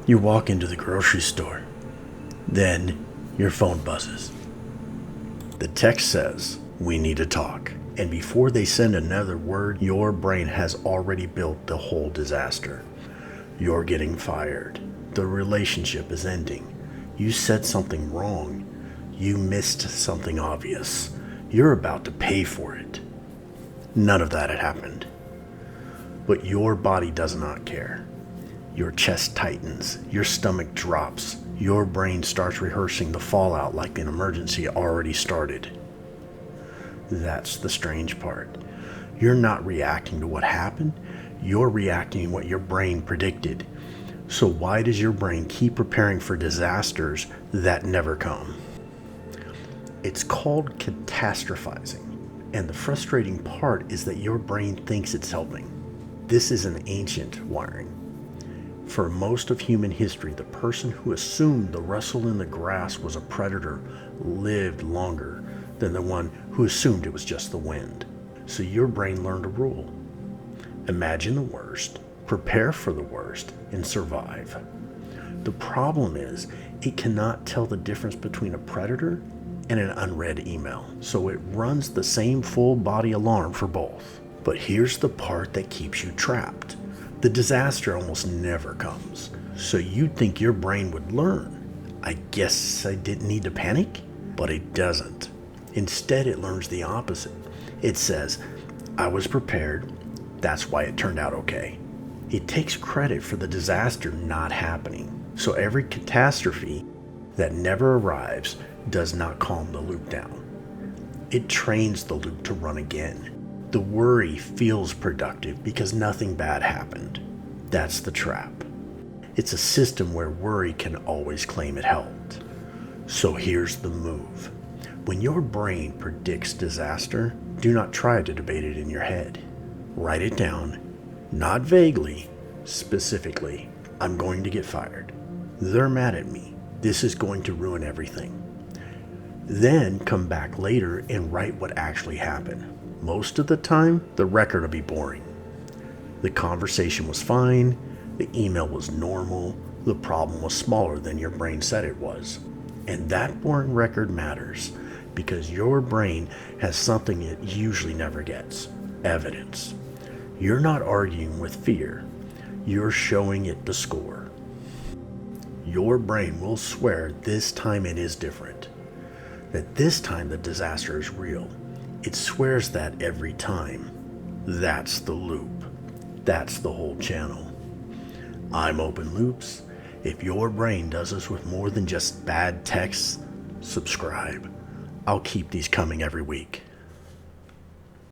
You walk into the grocery store. Then your phone buzzes. The text says, "We need to talk." And before they send another word, your brain has already built the whole disaster. You're getting fired. The relationship is ending. You said something wrong. You missed something obvious. You're about to pay for it. None of that had happened. But your body does not care. Your chest tightens. Your stomach drops. Your brain starts rehearsing the fallout like an emergency already started. That's the strange part. You're not reacting to what happened. You're reacting to what your brain predicted. So why does your brain keep preparing for disasters that never come? It's called catastrophizing. And the frustrating part is that your brain thinks it's helping. This is an ancient wiring. For most of human history, the person who assumed the rustle in the grass was a predator lived longer than the one who assumed it was just the wind. So your brain learned a rule. Imagine the worst, prepare for the worst, and survive. The problem is, it cannot tell the difference between a predator and an unread email, so it runs the same full body alarm for both. But here's the part that keeps you trapped. The disaster almost never comes, so you'd think your brain would learn. I guess I didn't need to panic? But it doesn't. Instead, it learns the opposite. It says, I was prepared, that's why it turned out okay. It takes credit for the disaster not happening. So every catastrophe that never arrives does not calm the loop down. It trains the loop to run again. The worry feels productive because nothing bad happened. That's the trap. It's a system where worry can always claim it helped. So here's the move. When your brain predicts disaster, do not try to debate it in your head. Write it down, not vaguely, specifically. I'm going to get fired. They're mad at me. This is going to ruin everything. Then come back later and write what actually happened. Most of the time, the record will be boring. The conversation was fine, the email was normal, the problem was smaller than your brain said it was. And that boring record matters because your brain has something it usually never gets: evidence. You're not arguing with fear, you're showing it the score. Your brain will swear this time it is different, that this time the disaster is real. It swears that every time. That's the loop. That's the whole channel. I'm Open Loops. If your brain does this with more than just bad texts, subscribe. I'll keep these coming every week.